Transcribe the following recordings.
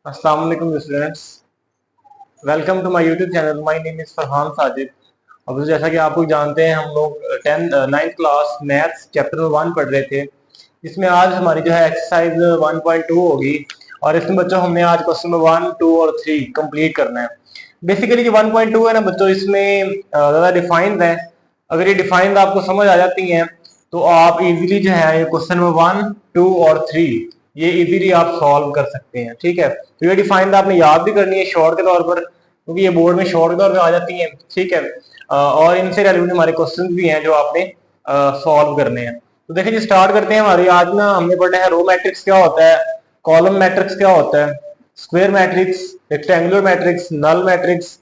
अस्सलाम वालेकुम students, welcome to my YouTube channel. My name is Farhan Sajid. अब तो जैसा कि आप लोग जानते हैं, हम लोग 9th क्लास मैथ्स चैप्टर 1 पढ़ रहे थे। इसमें आज हमारी जो है एक्सरसाइज 1.2 होगी और इसमें बच्चों हमने आज क्वेश्चन नंबर 1, 2 और 3 कंप्लीट करना है। बेसिकली जो 1.2 है ना बच्चों, इसमें ज़्यादा डिफाइंड है। अगर ये डिफाइंड आपको समझ आ जाती हैं तो आप इजीली जो है ये क्वेश्चन नंबर 1, 2 और 3 ये इजीली आप सॉल्व कर सकते हैं। ठीक है, तो ये डिफाइंड आपने याद भी करनी है शॉर्ट के तौर पर, क्योंकि ये बोर्ड में शॉर्ट के तौर पर आ जाती हैं। ठीक है, और इनसे रिलेटेड हमारे क्वेश्चन भी हैं जो आपने सॉल्व करने हैं। तो देखिए जी, स्टार्ट करते हैं। हमारी आज ना हमने पढ़ना है रो मैट्रिक्स क्या होता है, कॉलम मैट्रिक्स क्या होता है, square matrix, rectangular matrix, null matrix,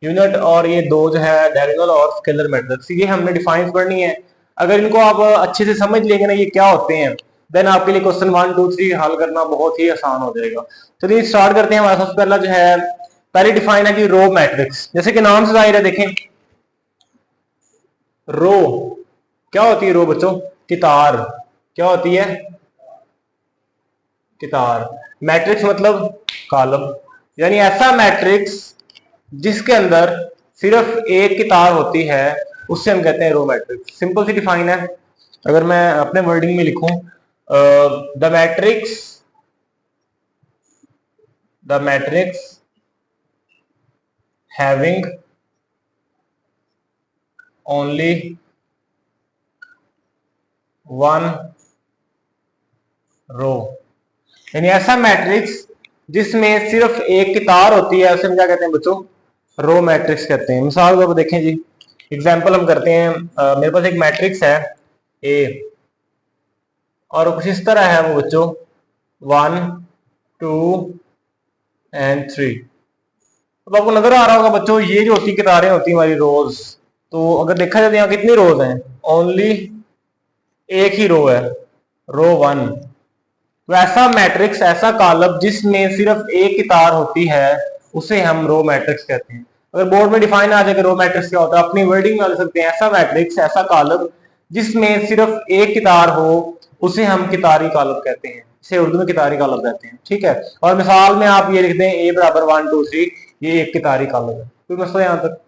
unit और ये दो जो है डायगोनल और स्केलर मैट्रिक्स, ये हमने डिफाइन करनी है। अगर इनको आप अच्छे से समझ लेंगे ना ये क्या होते हैं, देन आपके लिए क्वेश्चन 1, 2, 3 हल करना बहुत ही आसान हो जाएगा। चलिए स्टार्ट करते हैं। हमारा सबसे पहला जो है पहले डिफाइन है कि रो मैट्रिक्स। जैसे कि नाम से जाहिर है, देखें रो क्या होती है। रो बच्चों कितार क्या होती है, कितार। मैट्रिक्स मतलब कॉलम, यानी ऐसा मैट्रिक्स जिसके अंदर सिर्फ एक कितार होती है उससे हम कहते हैं रो मैट्रिक्स। सिंपल सी डिफाइन है। अगर मैं अपने वर्डिंग में लिखूं, the matrix having only one row, यानी ऐसा मैट्रिक्स जिसमें सिर्फ एक कितार होती है उसे हम क्या कहते हैं बच्चों, रो मैट्रिक्स कहते हैं। मिसाल के तौर पर देखें जी, एग्जाम्पल हम करते हैं। मेरे पास एक मैट्रिक्स है ए और कुछ इस तरह है वो बच्चों 1, 2 एंड 3। तो आपको नजर आ रहा होगा बच्चों, ये जो होती कितारें होती हमारी रोज, तो अगर देखा जाए तो यहाँ कितनी रोज हैं, ओनली एक ही रो है, रो 1। तो ऐसा मैट्रिक्स, ऐसा कॉलम जिसमें सिर्फ एक कितार होती है उसे हम रो मैट्रिक्स कहते हैं। अगर बोर्ड में डिफाइन आ जाए कि रो मैट्रिक्स क्या होता है, अपनी वर्डिंग में लिख सकते हैं ऐसा मैट्रिक्स, ऐसा कॉलम जिसमें सिर्फ एक कितार हो उसे हम कितारी कॉलम कहते हैं, इसे उर्दू में कितारी कॉलम कहते हैं। ठीक है, और मिसाल में आप ये लिखते हैं ए बराबर 1, 2, 3, ये एक कितारी कॉलम है। कोई मसला यहाँ तक?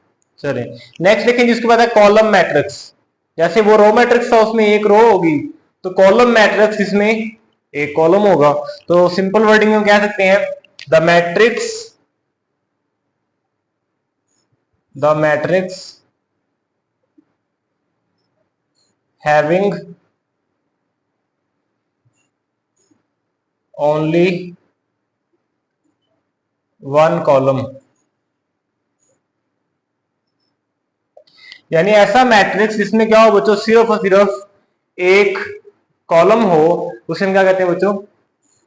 चले नेक्स्ट देखें जिसके बाद है कॉलम मैट्रिक्स। जैसे वो रो मैट्रिक्स था उसमें एक रो होगी, तो कॉलम मैट्रिक्स इसमें एक कॉलम होगा। तो सिंपल वर्डिंग में कह सकते हैं the matrix having only one column, यानी ऐसा मैट्रिक्स जिसमें क्या हो बच्चों, सिर्फ और सिर्फ एक कॉलम हो उसे हम क्या कहते हैं बच्चों,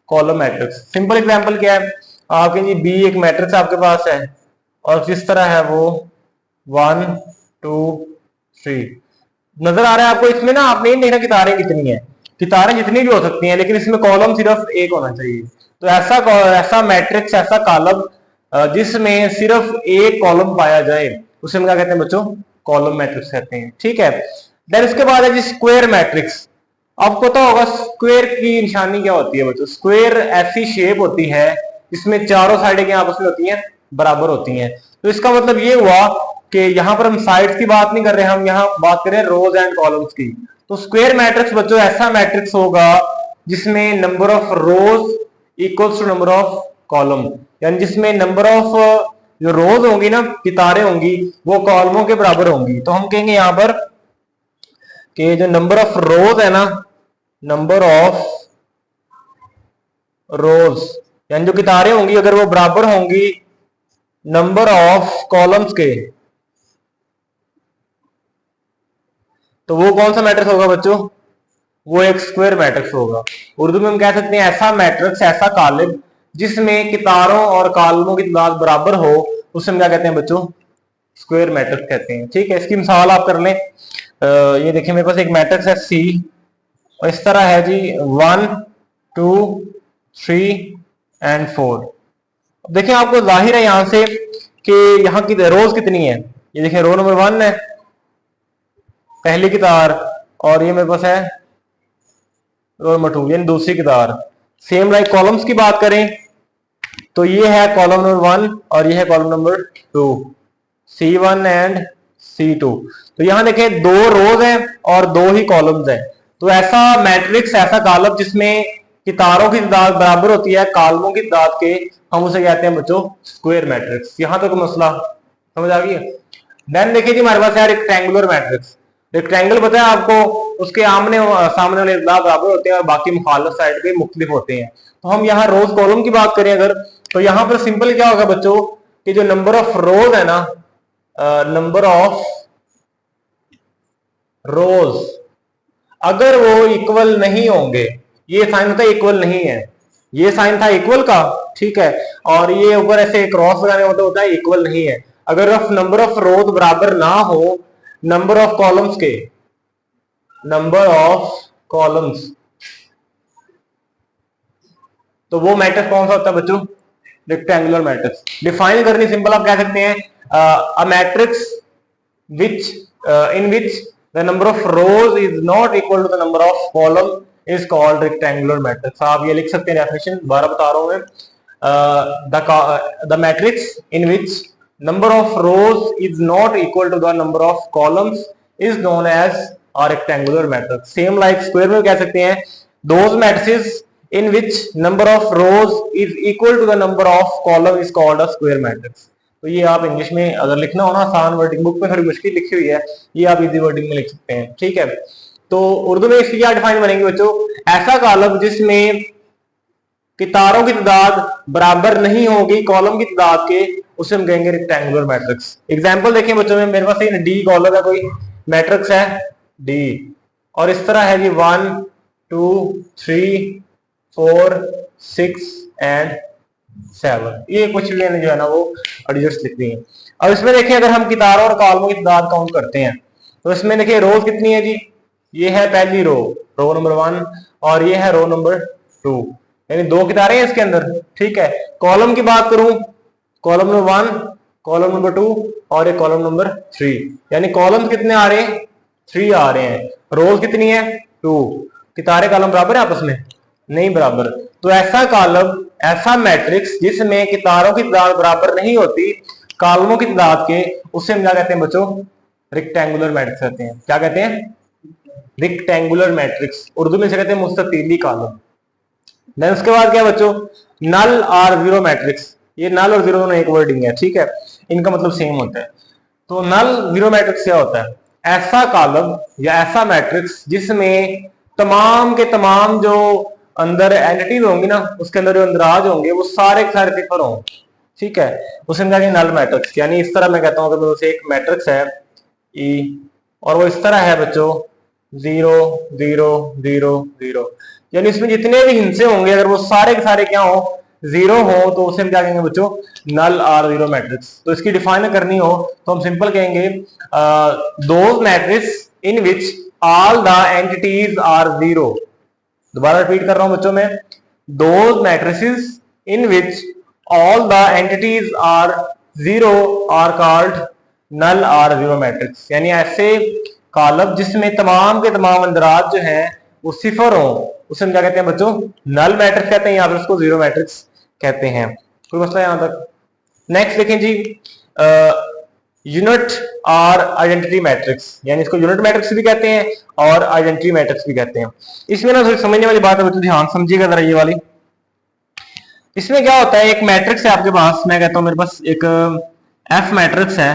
कॉलम मैट्रिक्स। सिंपल एग्जांपल क्या है, आपके जी बी एक मैट्रिक्स आपके पास है और किस तरह है वो 1, 2, 3 नजर आ रहा है आपको। इसमें ना आपने ये देखना कितारें कितनी है, कितारें जितनी भी हो सकती हैं लेकिन इसमें कॉलम सिर्फ एक होना चाहिए। तो ऐसा मैट्रिक्स, ऐसा कॉलम जिसमें सिर्फ एक कॉलम पाया जाए उसे हम क्या कहते हैं बच्चों, कॉलम मैट्रिक्स कहते हैं। ठीक है, देन इसके बाद है जी स्क्वायर मैट्रिक्स। आपको पता होगा स्क्वायर की निशानी क्या होती है बच्चों। स्क्वायर ऐसी शेप होती है जिसमें चारों साइडें क्या आपस में होती हैं, बराबर होती हैं। तो इसका मतलब ये हुआ कि यहाँ पर हम साइड्स की बात नहीं कर रहे, हम यहाँ बात कर रहे हैं रोज एंड कॉलम्स की। तो स्क्वायर मैट्रिक्स बच्चों ऐसा मैट्रिक्स होगा जिसमें number of rows equals to number of column, यानी जिसमें नंबर ऑफ जो रोज होंगी ना, कितारें होंगी, वो कॉलमों के बराबर होंगी। तो हम कहेंगे यहां पर कि जो नंबर ऑफ रोज है ना, नंबर ऑफ रोज यानी जो कितारें होंगी अगर वो बराबर होंगी नंबर ऑफ कॉलम्स के, तो वो कौन सा मैट्रिक्स होगा बच्चों, वो एक स्क्वायर मैट्रिक्स होगा। उर्दू में हम कह सकते हैं ऐसा मैट्रिक्स, ऐसा कॉलम जिसमें कितारों और कॉलमों की तादाद बराबर हो उसे हम क्या कहते हैं बच्चों, स्क्वायर मैट्रिक्स कहते हैं। ठीक है, इसकी मिसाल आप कर लें। ये देखिए मेरे पास एक मैट्रिक्स है सी और इस तरह है जी 1, 2, 3 एंड 4। देखिए आपको जाहिर है यहां से कि यहाँ की रोज कितनी है। ये देखिए रो नंबर 1 है, पहली कितार, और ये मेरे पास है रो नंबर 2 यानी दूसरी कितार। सेम लाइक कॉलम्स की बात करें तो ये है कॉलम नंबर 1 और ये है column number 2, C1 and C2। तो यहां देखें 2 रोज हैं और 2 ही कॉलम्स हैं। तो ऐसा मैट्रिक्स, ऐसा कॉलम जिसमें कितारों की तादाद बराबर होती है कॉलमों की तादाद के, हम उसे कहते हैं बच्चों स्क्वायर मैट्रिक्स। यहां तक मसला समझ आ गई है। देन देखिए जी हमारे पास है रेक्टेंगुलर मैट्रिक्स। रेक्टेंगल पता है आपको, उसके आमने सामने वाले तादाद बराबर होते हैं और बाकी मुखालिफ साइड पे मुख्तलिफ होते हैं। तो हम यहाँ रोज कॉलम की बात करें अगर, तो यहाँ पर सिंपल क्या होगा बच्चों कि जो नंबर ऑफ रोज है ना, नंबर ऑफ रोज अगर वो इक्वल नहीं होंगे, ये साइन होता है इक्वल नहीं है, ये साइन था इक्वल का, ठीक है, और ये ऊपर ऐसे क्रॉस लगाने होता है इक्वल नहीं है। अगर नंबर ऑफ रोज बराबर ना हो नंबर ऑफ कॉलम्स के, नंबर ऑफ कॉलम्स, तो वो मैट्रिक्स कौन सा होता है बच्चों? Rectangular matrix. डिफाइन करनी सिंपल आप कह सकते हैं a matrix which in which the number of rows is not equal to the number of column is called rectangular matrix। आप ये लिख सकते हैं डेफिनेशन, दोबारा बता रहा हूं मैं, the matrix in which number of rows is not equal to the number of columns is known as a rectangular matrix। Same like square में कह सकते हैं those matrices in which number of rows is equal to the number of column is called a square matrix। तो ये आप English में अगर लिखना हो ना, आसान वर्डिंग, बुक में थोड़ी मुश्किल लिखी हुई है, ये आप इजी वर्डिंग में लिख सकते हैं, ठीक है। तो उर्दू में इसकी क्या डिफाइन बनेंगे बच्चों? ऐसा कॉलम जिसमें कितारों की तादाद बराबर नहीं होगी कॉलम की तादाद के, उसे हम कहेंगे रेक्टेंगुलर मैट्रिक्स। एग्जांपल देखें बच्चों में, मेरे पास डी कॉलम है, कोई मैट्रिक्स है डी, और इस तरह है जी 1 2 3 4 6 एंड 7, ये कुछ भी जो है ना वो एडजस्ट लिख दी है। अब इसमें देखिए अगर हम कितारों और कॉलमों की तादाद काउंट करते हैं तो इसमें देखिए रोज कितनी है जी, ये है पहली रो नंबर 1 और ये है रो नंबर 2, यानी 2 कितारें हैं इसके अंदर, ठीक है। कॉलम की बात करूं, कॉलम नंबर 1, कॉलम नंबर 2 और एक कॉलम नंबर 3, यानी कॉलम कितने आ रहे हैं? 3 आ रहे हैं। रोज कितनी है? 2। कितारें कॉलम बराबर है आपस में? नहीं बराबर। तो ऐसा कॉलम, ऐसा मैट्रिक्स जिसमें कितारों की तादाद बराबर नहीं होती कॉलमों की तादाद के, उसे हम क्या कहते हैं बच्चों? रेक्टेंगुलर मैट्रिक्स कहते हैं। क्या कहते हैं? Rectangular matrix. उर्दू में से कहते हैं मुस्ततीली कॉलम। देन उसके बाद क्या बच्चों? नल और जीरो मैट्रिक्स। ये नल और जीरो दोनों एक वर्डिंग है, ठीक है, इनका मतलब सेम होता है। तो नल जीरो मैट्रिक्स क्या होता है? ऐसा कॉलम या ऐसा मैट्रिक्स जिसमें तमाम के तमाम जो अंदर एंटिटीज होंगी ना, उसके अंदर जो अंदराज होंगे वो सारे के सारे सिफर हों, ठीक है, उसे हम नल मैट्रिक्स। यानी इस तरह मैं कहता हूं कि मेरे एक मैट्रिक्स है ई और वो इस तरह है बच्चों 0 0 0 0, यानी इसमें जितने भी हिस्से होंगे अगर वो सारे के सारे क्या हो? 0 हो, तो उसे हम क्या कहेंगे बच्चों? Null or zero matrix. तो इसकी डिफाइन करनी हो तो हम सिंपल कहेंगे those matrix in which all the entities are 0। दोबारा रिपीट कर रहा हूं बच्चों में, those matrices in which all the entities are 0 are called null or zero matrix. यानी ऐसे कॉलम जिसमें तमाम के तमाम अंदराज जो हैं वो सिफर हो, उसे हम क्या कहते हैं बच्चों? नल मैट्रिक्स कहते हैं, या फिर उसको जीरो मैट्रिक्स कहते हैं। कोई मसला यहां तक? नेक्स्ट देखें जी, यूनिट और आइडेंटिटी मैट्रिक्स, यानी इसको यूनिट मैट्रिक्स भी कहते हैं और आइडेंटिटी मैट्रिक्स भी कहते हैं। इसमें ना समझने वाली बात है बच्चों, ध्यान समझिएगा जरा ये वाली। इसमें क्या होता है, एक मैट्रिक्स है आपके पास, मैं कहता हूं मेरे पास एक एफ मैट्रिक्स है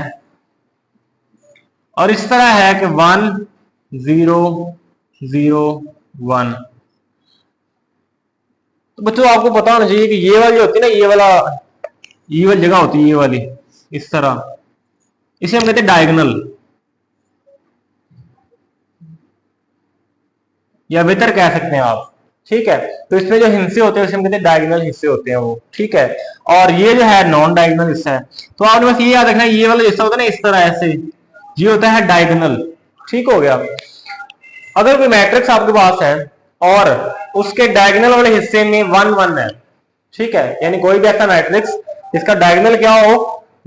और इस तरह है कि 1 0 0 1। तो बच्चों आपको पता होना चाहिए कि ये वाली होती है ना, ये वाली जगह होती है, ये वाली इस तरह, इसे हम कहते हैं डायगोनल या वितर कह सकते हैं आप, ठीक है। तो इसमें जो हिस्से होते हैं उसे हम कहते हैं डायगोनल हिस्से होते हैं वो, ठीक है। और ये जो है नॉन डायगोनल हिस्सा है। तो आपने बस ये याद रखना, ये वाला हिस्सा होता है ना इस तरह ऐसे, ये होता है डायगोनल, ठीक हो गया। अगर कोई मैट्रिक्स आपके पास है और उसके डायगोनल वाले हिस्से में 1 1 है, ठीक है, यानी कोई भी ऐसा मैट्रिक्स इसका डायगोनल क्या हो?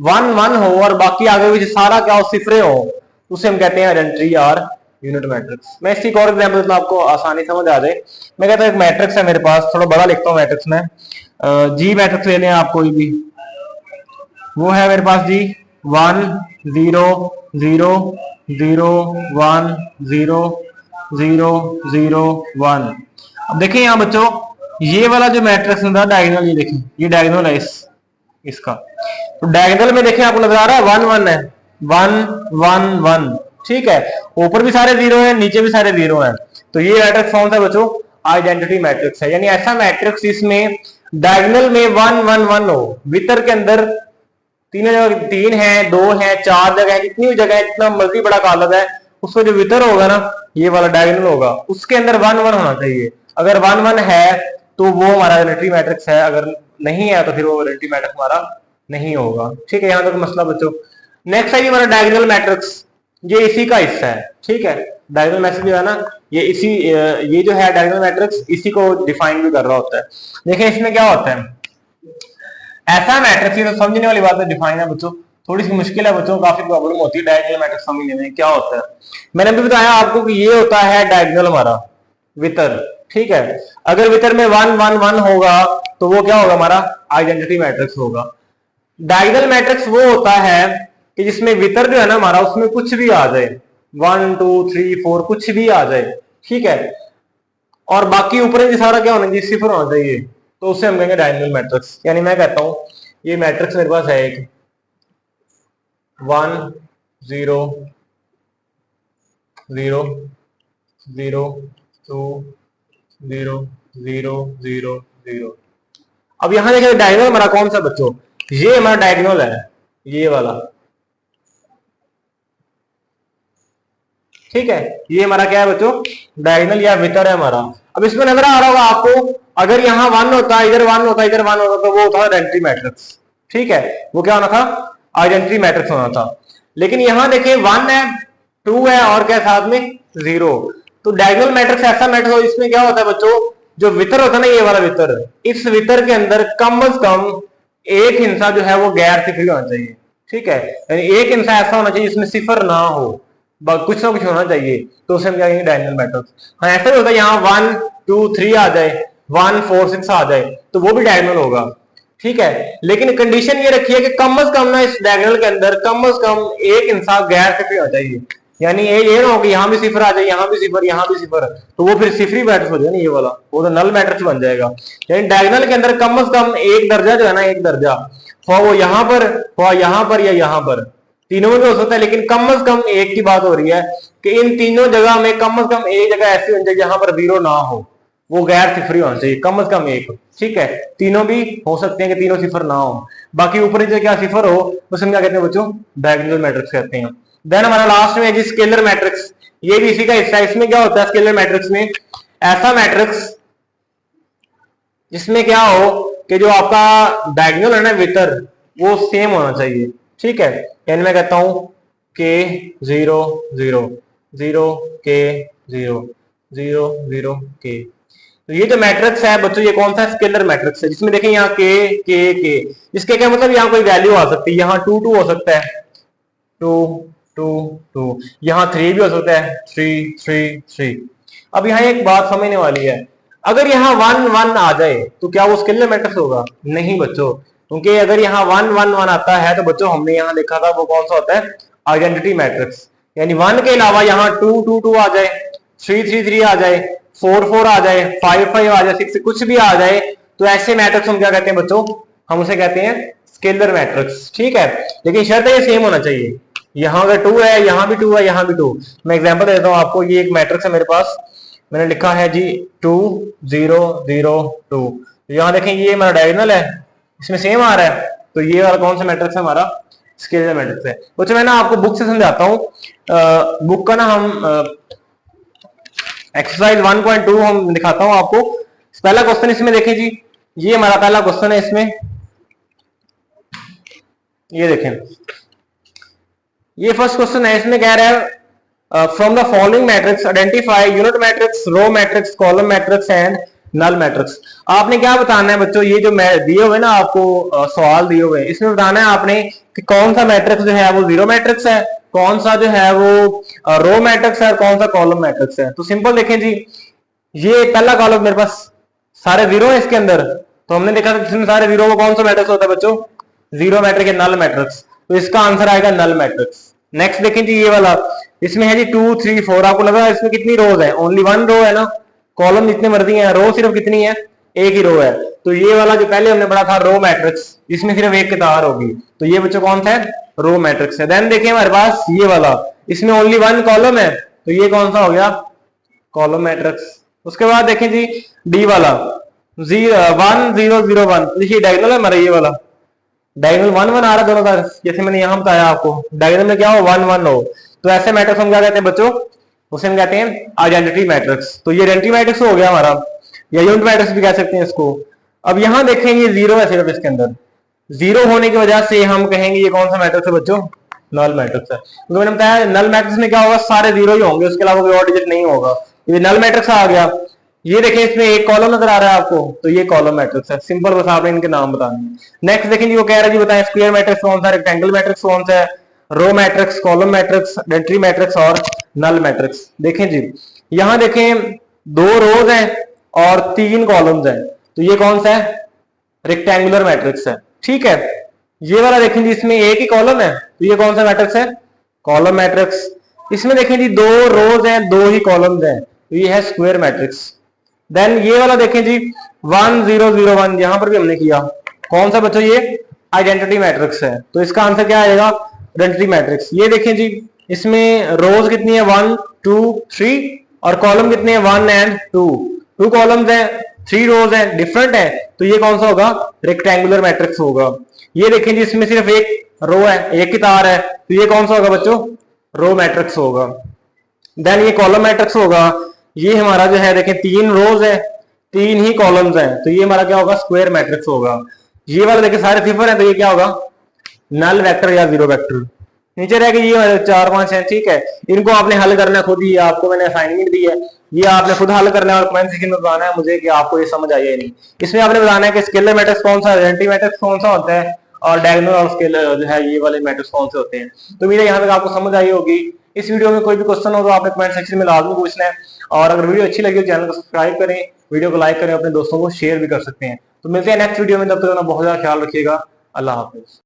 1 1 हो और बाकी आगे भी सारा क्या हो? सिफरे हो, उसे हम कहते हैं आइडेंटिटी और यूनिट मैट्रिक्स। मैं इसकी एक और एग्जांपल आपको आसानी समझ आ जाए। मैं कहता हूं एक मैट्रिक्स है मेरे पास, थोड़ा बड़ा लिखता हूं मैट्रिक्स में, जी मैट्रिक्स ले लें आप कोई भी, वो है मेरे पास जी 1 0 0 0 1 0 0 0 1। अब देखें यहाँ बच्चों, ये वाला जो मैट्रिक्स था डायगोनल, ये देखें ये डायगोनल है इसका। तो डायगोनल में देखें आपको नजर आ रहा है 1 1 है, 1 1 1, ठीक है। ऊपर भी सारे जीरो है, नीचे भी सारे जीरो है। तो ये मैट्रिक्स कौन सा बच्चों? आइडेंटिटी मैट्रिक्स है, यानी ऐसा मैट्रिक्स इसमें डायगोनल में 1 1 1 हो, वितर के अंदर तीनों जगह 3 है, 2 है, 4 जगह है, जितनी भी जगह है, जितना मर्जी बड़ा कॉलम है, उसको जो वितर होगा ना, ये वाला डायगोनल होगा, उसके अंदर 1 1 होना चाहिए। अगर 1 1 है तो वो हमारा आइडेंटिटी मैट्रिक्स है, अगर नहीं है तो फिर वो आइडेंटिटी मैट्रिक्स हमारा नहीं होगा, ठीक है। यहां तक मसला बच्चों। नेक्स्ट है हमारा डायगोनल मैट्रिक्स, ये इसी का हिस्सा है, ठीक है। डायगोनल मैट्रिक्स जो है ना, ये जो है डायगोनल मैट्रिक्स इसी को डिफाइन भी कर रहा होता है। देखिए इसमें क्या होता है, ऐसा मैट्रिक्स, ये तो समझने वाली बात है, डिफाइन है बच्चों, थोड़ी सी मुश्किल है बच्चों, काफी प्रॉब्लम होती है डायगोनल मैट्रिक्स समझने में। क्या होता है, मैंने भी बताया आपको कि ये होता है डायगोनल हमारा वितर, ठीक है। अगर वितर में 1 1 1 होगा तो वो क्या होगा, हमारा आइडेंटिटी मैट्रिक्स होगा। डायगोनल मैट्रिक्स वो होता है कि जिसमें वितर जो है ना हमारा, उसमें कुछ भी आ जाए, 1 2 3 4 कुछ भी आ जाए, ठीक है। और बाकी ऊपर सारा क्या होना चाहिए, सिफर होना चाहिए, तो उसे हम कहेंगे डायगोनल मैट्रिक्स। यानी मैं कहता हूं ये मैट्रिक्स मेरे पास है एक 1 0 0 0 2 0 0 0 0। अब यहां देखिए डायगोनल हमारा कौन सा बच्चों, ये हमारा डायगोनल है, ये वाला, ठीक है। ये हमारा क्या है बच्चों, डायगोनल या वितर है हमारा। अब इसमें नजर आ रहा होगा आपको, अगर यहाँ 1 होता, इधर 1 होता, इधर 1 होता, तो वो होता आइडेंटिटी मैट्रिक्स, ठीक है। वो क्या होना था, आइडेंटिटी मैट्रिक्स होना था। लेकिन यहां देखिए 1 है, 2 है, और क्या साथ में 0। तो डायगोनल मैट्रिक्स ऐसा मैट्रिक्स हो, इसमें क्या होता है बच्चों, जो वितर होता है ना, ये वाला वितर, इस वितर के अंदर कम से कम एक हिस्सा जो है वो गैर सिफरी होना चाहिए, ठीक है। यानी एक हिस्सा ऐसा होना चाहिए जिसमें सिफर ना हो, कुछ ना कुछ होना चाहिए, तो उसे हम क्या कहेंगे, डायगोनल मैट्रिक्स। हाँ ऐसा भी होता है, यहाँ 1 2 3 आ जाए, 1 4 6 आ जाए, तो वो भी डायगोनल होगा, ठीक है। लेकिन कंडीशन ये रखी है कि कम से कम ना इस डायगोनल के अंदर कम से कम एक इंसान गैर सिफरी होना चाहिए। यानी ये ना हो कि यहाँ भी सिफर आ जाए, यहाँ भी सिफर, यहाँ भी सिफर, तो वो फिर सिफरी मैट्रिक्स हो जाएगा, ये वाला वो तो नल मैट्रिक्स बन जाएगा। यानी डायगोनल के अंदर कम से कम एक दर्जा जो है ना, एक दर्जा वो यहाँ पर, यहाँ पर या यहाँ पर, तीनों में भी हो सकता है, लेकिन कम से कम एक की बात हो रही है कि इन तीनों जगह में कम से कम एक जगह ऐसी होनी चाहिए जहां पर 0 ना हो, वो गैर सिफरी होना चाहिए, कम से कम एक, ठीक है। तीनों भी हो सकते हैं कि तीनों सिफर ना हो, बाकी ऊपर जो क्या सिफर हो उसे हम क्या कहते हैं बच्चों, डायगोनल मैट्रिक्स कहते हैं। देन हमारा लास्ट में है जी स्केलर मैट्रिक्स, ये भी इसी का हिस्सा है। इसमें क्या होता है स्केलर मैट्रिक्स में, ऐसा मैट्रिक्स जिसमें क्या हो कि जो आपका डायगोनल है ना वितर, वो सेम होना चाहिए, ठीक है। यानी मैं कहता हूं के 0 0 0 के 0 0 0 के। तो ये जो मैट्रिक्स है बच्चों, ये कौन सा स्केलर मैट्रिक्स है, जिसमें देखें यहाँ के, इसके क्या मतलब, यहाँ कोई वैल्यू आ सकती है, यहाँ 2 2 हो सकता है, 2 2 2, यहाँ 3 भी हो सकता है, 3 3 3। अब यहाँ एक बात समझने वाली है, अगर यहाँ 1 1 आ जाए तो क्या वो स्केलर मैट्रिक्स होगा? नहीं बच्चों, क्योंकि अगर यहाँ 1 1 1 आता है तो बच्चों हमने यहाँ देखा था वो कौन सा होता है, आइडेंटिटी मैट्रिक्स। यानी 1 के अलावा यहाँ 2 2 2 आ जाए, 3 3 3 आ जाए, 4 4 आ जाए, 5 5 आ जाए, 6 कुछ भी आ जाए, तो ऐसे मैट्रिक्स हम क्या कहते हैं बच्चों, हम उसे कहते हैं स्केलर मैट्रिक्स, ठीक है। लेकिन शर्त है ये सेम होना चाहिए, यहाँ अगर 2 है, यहाँ भी 2 है, यहाँ भी 2। मैं एग्जांपल देता हूँ आपको, ये एक मैट्रिक्स है मेरे पास, मैंने लिखा है जी 2 0 0 2। यहाँ देखें ये हमारा डायगोनल है, इसमें सेम आ रहा है, तो ये वाला कौन सा मैट्रिक्स है, हमारा स्केलर मैट्रिक्स है। बच्चों मैं ना आपको बुक से समझाता हूँ, बुक का ना हम एक्सरसाइज 1.2 हम दिखाता हूँ आपको। पहला क्वेश्चन इसमें देखें जी, ये हमारा पहला क्वेश्चन है इसमें, ये देखें, ये फर्स्ट क्वेश्चन है, इसमें कह रहा है from the following matrix identify unit matrix, row matrix, column matrix and null matrix. आपने क्या बताना है बच्चों, ये जो दिए हुए ना आपको सवाल दिए हुए, इसमें बताना है आपने कि कौन सा मैट्रिक्स जो है वो जीरो मैट्रिक्स है, कौन सा जो है वो रो मैट्रिक्स है, और कौन सा कॉलम मैट्रिक्स है। तो सिंपल देखें जी, ये पहला कॉलम मेरे पास सारे जीरो है इसके अंदर, तो हमने देखा था जिसमें सारे जीरो कौन सा मैट्रिक्स होता है बच्चों, जीरो मैट्रिक्स या नल मैट्रिक्स, तो इसका आंसर आएगा नल मैट्रिक्स। नेक्स्ट देखें जी ये वाला, इसमें है जी 2 3 4, आपको लगा इसमें कितनी रोज है, ओनली 1 रो है ना, कॉलम जितने मर्जी है, रो सिर्फ कितनी है, एक ही रो है। तो ये वाला जो पहले हमने पढ़ा था रो मैट्रिक्स, इसमें सिर्फ एक कतार होगी, तो ये बच्चों कौन सा है, रो मैट्रिक्स है। देन देखिए हमारे पास ये वाला, इसमें ओनली 1 कॉलम है, तो ये कौन सा हो गया, कॉलम मैट्रिक्स। उसके बाद देखें जी डी वाला 1 0 0 1, देखिए डायगोनल है हमारा ये वाला, डायगोनल 1 1 आ रहा दोनों का, जैसे मैंने यहां बताया आपको डायगोनल में क्या हो 1 1 हो, तो ऐसे मैट्रिक्स हम क्या कहते हैं बच्चों, उसे हम कहते हैं आइडेंटिटी मैट्रिक्स। तो ये आइडेंटिटी मैट्रिक्स हो गया हमारा, या यूनिट मैट्रिक्स भी कह सकते हैं इसको। अब यहां देखेंगे जीरो है सिर्फ इसके अंदर, जीरो होने की वजह से हम कहेंगे ये कौन सा मैट्रिक्स है बच्चों, नल मैट्रिक्स है। क्योंकि मैंने बताया नल मैट्रिक्स में क्या होगा, सारे जीरो ही होंगे, उसके अलावा कोई और डिजिट नहीं होगा, ये नल मैट्रिक्स आ गया। ये देखें इसमें एक कॉलम नजर आ रहा है आपको, तो ये कॉलम मैट्रिक्स है, सिंपल, बस आपने इनके नाम बताने हैं। नेक्स्ट देखें जी वो कह रहा है जी बताएं स्क्वायर मैट्रिक्स कौन सा, रेक्टेंगल मैट्रिक्स कौन सा है, row matrix, column matrix, identity matrix और नल मैट्रिक्स। देखें जी यहां देखें 2 रोज हैं और 3 कॉलम्स हैं, तो ये कौन सा है, रेक्टेंगुलर मैट्रिक्स है, ठीक है। ये वाला देखें जी इसमें एक ही कॉलम है, तो ये कौन सा मैट्रिक्स है, कॉलम मैट्रिक्स। इसमें देखें जी 2 रोज हैं 2 ही कॉलम्स हैं, तो ये है स्क्वायर मैट्रिक्स। देन ये वाला देखें जी 1 0 0 1, यहां पर भी हमने किया, कौन सा बच्चों, ये आइडेंटिटी मैट्रिक्स है, तो इसका आंसर क्या आएगा, आइडेंटिटी मैट्रिक्स। ये देखें जी इसमें रोज कितनी है 1 2 3 और कॉलम कितने हैं 1 एंड 2, 2 कॉलम्स हैं 3 रोज हैं, डिफरेंट है, तो ये कौन सा होगा, रेक्टेंगुलर मैट्रिक्स होगा। ये देखें जी इसमें सिर्फ एक रो है, एक ही तार है, तो ये कौन सा होगा बच्चों, रो मैट्रिक्स होगा। देन ये कॉलम मैट्रिक्स होगा, ये हमारा जो है देखें 3 रोज है 3 ही कॉलम्स हैं, तो ये हमारा क्या होगा, स्क्वायर मैट्रिक्स होगा। ये वाला देखिए सारे सिफर हैं, तो ये क्या होगा, नल वेक्टर या जीरो वेक्टर। नीचे रह गए ये 4 5 है, ठीक है, इनको आपने हल करना खुद ही, आपको मैंने असाइनमेंट दी है, ये आपने खुद हल करना है और कमेंट सेक्शन में बताना है मुझे कि आपको ये समझ आई है नहीं। इसमें आपने बताना है कि स्केलर मैट्रिक्स कौन सा, आइडेंटिटी मैट्रिक्स कौन सा होता है और डायगोनल और स्केलर जो है ये वाले मैट्रिक्स कौन से होते हैं। तो मेरे यहाँ तक आपको समझ आई होगी। इस वीडियो में कोई भी क्वेश्चन हो तो आपने कमेंट सेक्शन में लाजमी पूछना है, और अगर वीडियो अच्छी लगी तो चैनल को सब्सक्राइब करें, वीडियो को लाइक करें, अपने दोस्तों को शेयर भी कर सकते हैं। तो मिलते हैं नेक्स्ट वीडियो में, तब तक अपना बहुत ज्यादा ख्याल रखिएगा। अल्लाह हाफिज।